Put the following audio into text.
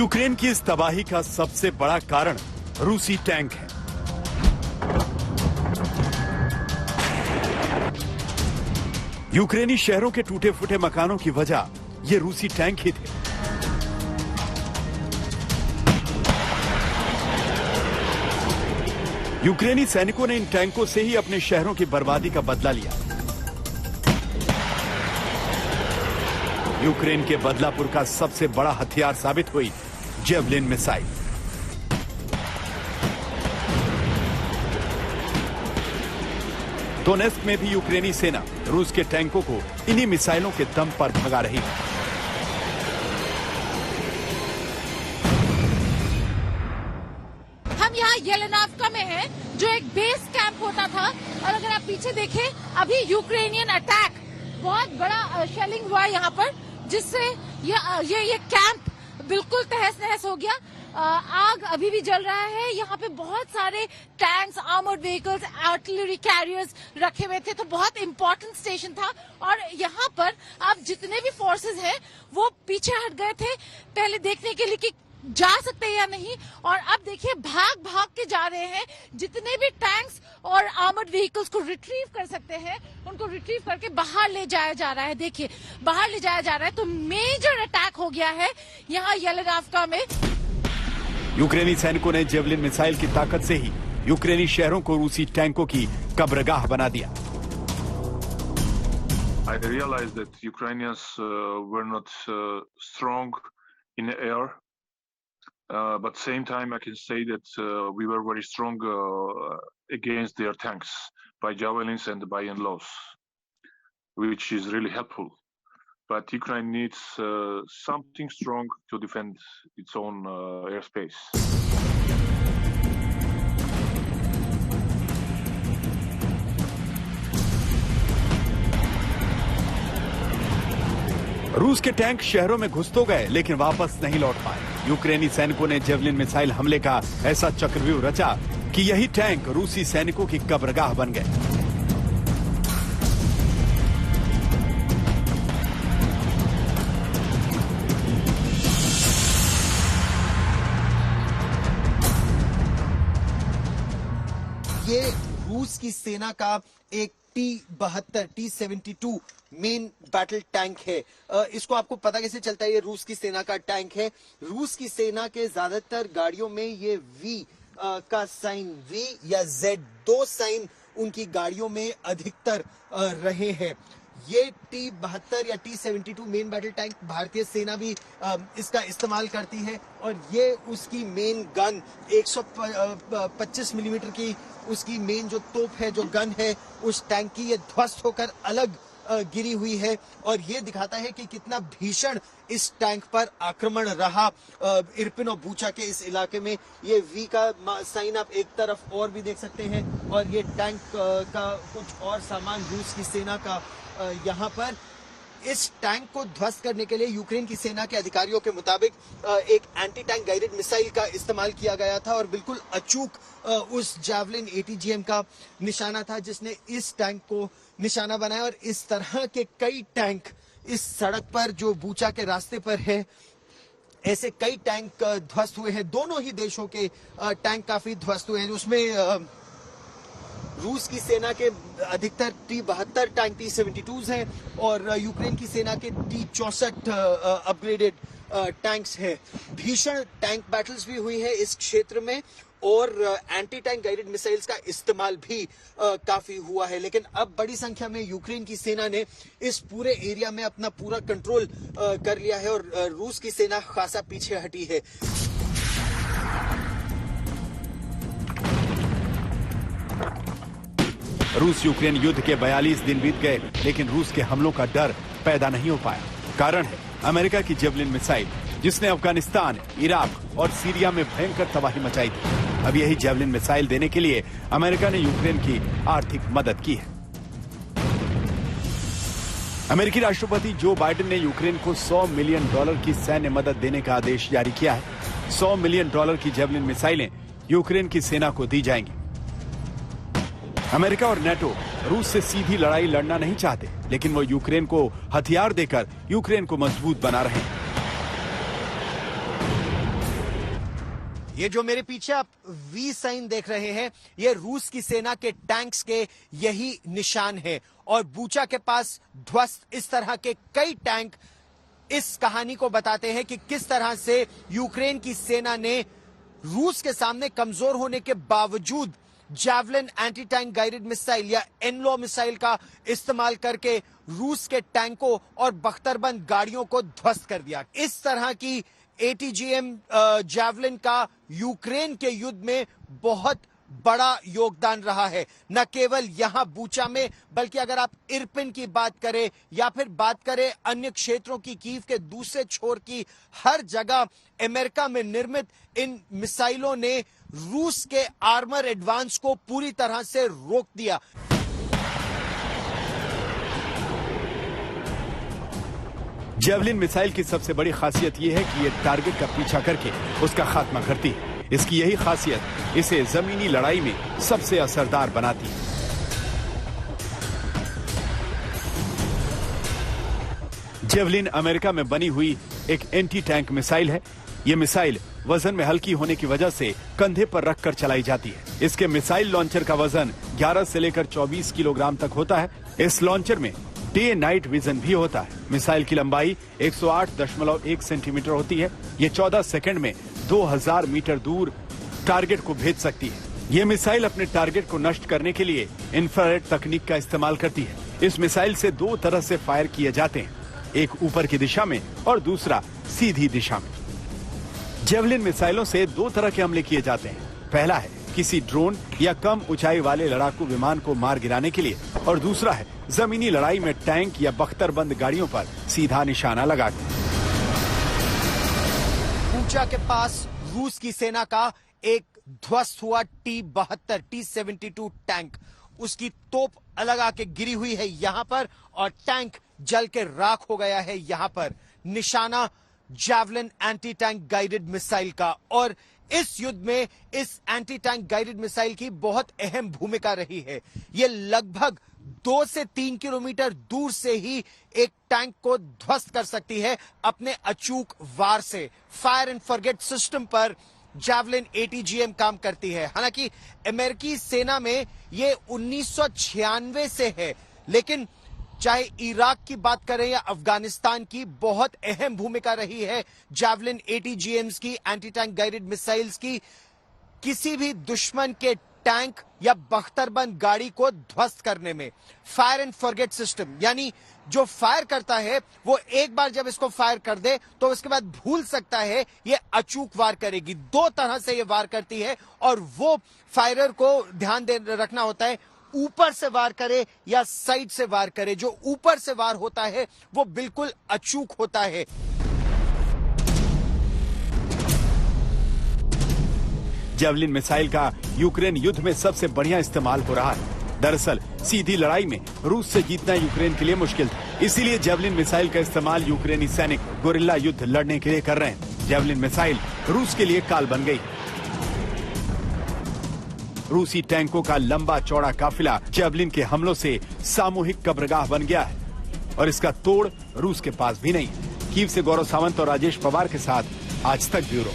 Ukraine की इस तबाही का सबसे बड़ा कारण रूसी टैंक है। यूक्रेनी शहरों के टूटे फूटे मकानों की वजह ये रूसी टैंक ही थे। यूक्रेनी सैनिकों ने इन टैंकों से ही अपने शहरों की बर्बादी का बदला लिया। यूक्रेन के बदलापुर का सबसे बड़ा हथियार साबित हुई जेवलिन मिसाइल। डोनेस्क में भी यूक्रेनी सेना रूस के टैंकों को इन्हीं मिसाइलों के दम पर भगा रही है। हम यहाँ येलेनावका में हैं, जो एक बेस कैंप होता था, और अगर आप पीछे देखें अभी यूक्रेनियन अटैक, बहुत बड़ा शेलिंग हुआ यहाँ पर, जिससे ये कैंप बिल्कुल तहस नहस हो गया। आग अभी भी जल रहा है। यहाँ पे बहुत सारे tanks, armoured vehicles, artillery carriers रखे हुए थे, तो बहुत इंपॉर्टेंट स्टेशन था। और यहाँ पर अब जितने भी फोर्सेस हैं वो पीछे हट गए थे पहले देखने के लिए कि जा सकते हैं या नहीं, और अब देखिए भाग भाग के जा रहे हैं। जितने भी टैंक्स और आर्मर्ड व्हीकल्स को रिट्रीव कर सकते हैं उनको रिट्रीव करके बाहर ले जाया जा रहा है। देखिए बाहर ले जाया जा रहा है। तो मेजर अटैक हो गया है यहाँ येलेनावका में। यूक्रेनी सैनिकों ने जेवलिन मिसाइल की ताकत से ही यूक्रेनी शहरों को रूसी टैंकों की कब्रगाह बना दिया। I realized that Ukrainians were not strong in the air. But same time, I can say that we were very strong against their tanks by javelins and by NLAWs, which is really helpful. But Ukraine needs something strong to defend its own airspace. रूस के tank शहरों में घुस तो गए लेकिन वापस नहीं लौट पाए। यूक्रेनी सैनिकों ने जेवलिन मिसाइल हमले का ऐसा चक्रव्यूह रचा कि यही टैंक रूसी सैनिकों की कब्रगाह बन गए। ये रूस की सेना का एक T-72 मेन बैटल टैंक है। इसको आपको पता कैसे चलता है ये रूस की सेना का टैंक है? रूस की सेना के ज्यादातर गाड़ियों में ये V का साइन, V या Z2 साइन उनकी गाड़ियों में अधिकतर रहे हैं। ये T-72 या T-72 मेन बैटल टैंक भारतीय सेना भी इसका इस्तेमाल करती है, और ये उसकी मेन गन 125 मिलीमीटर की उसकी मेन जो तोप है, जो गन है, उस टैंक की ये ध्वस्त होकर अलग गिरी हुई है। और ये दिखाता है कि कितना भीषण इस टैंक पर आक्रमण रहा इरपिन और बूचा के इस इलाके में। ये वी का साइन आप एक तरफ और भी देख सकते हैं, और ये टैंक का कुछ और सामान रूस की सेना का यहाँ पर। इस टैंक को ध्वस्त करने के लिए यूक्रेन की सेना के अधिकारियों के मुताबिक एक एंटी टैंक गाइडेड मिसाइल का इस्तेमाल किया गया था, और बिल्कुल अचूक उस जावलिन ATGM का निशाना था जिसने इस टैंक को निशाना बनाया। और इस तरह के कई टैंक इस सड़क पर जो बूचा के रास्ते पर है, ऐसे कई टैंक ध्वस्त हुए हैं। दोनों ही देशों के टैंक काफी ध्वस्त हुए हैं। उसमें रूस की सेना के अधिकतर T-72 टैंक T-72s हैं, और यूक्रेन की सेना के T-64 अपग्रेडेड टैंक्स हैं। भीषण टैंक बैटल्स भी हुई है इस क्षेत्र में, और एंटी टैंक गाइडेड मिसाइल्स का इस्तेमाल भी काफी हुआ है। लेकिन अब बड़ी संख्या में यूक्रेन की सेना ने इस पूरे एरिया में अपना पूरा कंट्रोल कर लिया है, और रूस की सेना खासा पीछे हटी है। रूस यूक्रेन युद्ध के 42 दिन बीत गए, लेकिन रूस के हमलों का डर पैदा नहीं हो पाया। कारण है अमेरिका की जेवलिन मिसाइल, जिसने अफगानिस्तान, इराक और सीरिया में भयंकर तबाही मचाई थी। अब यही जेवलिन मिसाइल देने के लिए अमेरिका ने यूक्रेन की आर्थिक मदद की है। अमेरिकी राष्ट्रपति जो बाइडेन ने यूक्रेन को $100 मिलियन की सैन्य मदद देने का आदेश जारी किया है। $100 मिलियन की जेवलिन मिसाइलें यूक्रेन की सेना को दी जाएंगी। अमेरिका और नेटो रूस से सीधी लड़ाई लड़ना नहीं चाहते, लेकिन वो यूक्रेन को हथियार देकर यूक्रेन को मजबूत बना रहे हैं। ये जो मेरे पीछे आप वी साइन देख रहे हैं, ये रूस की सेना के टैंक्स के यही निशान है। और बूचा के पास ध्वस्त इस तरह के कई टैंक इस कहानी को बताते हैं कि किस तरह से यूक्रेन की सेना ने रूस के सामने कमजोर होने के बावजूद javelin anti tank guided missile या एनलो मिसाइल का इस्तेमाल करके रूस के टैंकों और बख्तरबंद गाड़ियों को ध्वस्त कर दिया। इस तरह की ATGM जैवलिन का यूक्रेन के युद्ध में बहुत बड़ा योगदान रहा है, न केवल यहां बूचा में, बल्कि अगर आप इरपिन की बात करें या फिर बात करें अन्य क्षेत्रों की, कीव के दूसरे छोर की, हर जगह अमेरिका में निर्मित इन मिसाइलों ने रूस के आर्मर एडवांस को पूरी तरह से रोक दिया। जेवलिन मिसाइल की सबसे बड़ी खासियत यह है कि यह टारगेट का पीछा करके उसका खात्मा करती है। इसकी यही खासियत इसे जमीनी लड़ाई में सबसे असरदार बनाती है। जेवलिन अमेरिका में बनी हुई एक एंटी टैंक मिसाइल है। यह मिसाइल वजन में हल्की होने की वजह से कंधे पर रखकर चलाई जाती है। इसके मिसाइल लॉन्चर का वजन 11 से लेकर 24 किलोग्राम तक होता है। इस लॉन्चर में डे नाइट विजन भी होता है। मिसाइल की लंबाई 108.1 सेंटीमीटर होती है। ये 14 सेकंड में 2000 मीटर दूर टारगेट को भेज सकती है। ये मिसाइल अपने टारगेट को नष्ट करने के लिए इंफ्रारेड तकनीक का इस्तेमाल करती है। इस मिसाइल से दो तरह से फायर किए जाते हैं, एक ऊपर की दिशा में और दूसरा सीधी दिशा में। जेवलिन मिसाइलों से दो तरह के हमले किए जाते हैं। पहला है किसी ड्रोन या कम ऊंचाई वाले लड़ाकू विमान को मार गिराने के लिए, और दूसरा है जमीनी लड़ाई में टैंक या बख्तरबंद गाड़ियों पर सीधा निशाना लगाकर। बूचा के पास रूस की सेना का एक ध्वस्त हुआ T-72 T-72 टैंक, उसकी तोप अलग आके गिरी हुई है यहां पर, और टैंक जल के राख हो गया है यहां पर। निशाना javelin anti tank guided missile का। और इस युद्ध में इस एंटी टैंक गाइडेड मिसाइल की बहुत अहम भूमिका रही है। यह लगभग 2 से 3 किलोमीटर दूर से ही एक टैंक को ध्वस्त कर सकती है अपने अचूक वार से। फायर एंड फॉरगेट सिस्टम पर जैवलिन ATGM काम करती है। हालांकि अमेरिकी सेना में यह 1996 से है, लेकिन चाहे इराक की बात करें या अफगानिस्तान की, बहुत अहम भूमिका रही है जैवलिन ATGMs की, एंटी टैंक गाइडेड मिसाइल्स की, किसी भी दुश्मन के टैंक या बख्तरबंद गाड़ी को ध्वस्त करने में। फायर एंड फॉरगेट सिस्टम, यानी जो फायर करता है वो एक बार जब इसको फायर कर दे तो उसके बाद भूल सकता है, ये अचूक वार करेगी। दो तरह से ये वार करती है, और वो फायरर को ध्यान रखना होता है, ऊपर से वार करे या साइड से वार करे। जो ऊपर से वार होता है वो बिल्कुल अचूक होता है। जेवलिन मिसाइल का यूक्रेन युद्ध में सबसे बढ़िया इस्तेमाल हो रहा है। दरअसल सीधी लड़ाई में रूस से जीतना यूक्रेन के लिए मुश्किल था, इसीलिए जेवलिन मिसाइल का इस्तेमाल यूक्रेनी सैनिक गोरिल्ला युद्ध लड़ने के लिए कर रहे हैं। जेवलिन मिसाइल रूस के लिए काल बन गई। रूसी टैंकों का लंबा चौड़ा काफिला जेवलिन के हमलों से सामूहिक कब्रगाह बन गया है, और इसका तोड़ रूस के पास भी नहीं। कीव से गौरव सावंत और राजेश पवार के साथ आज तक ब्यूरो।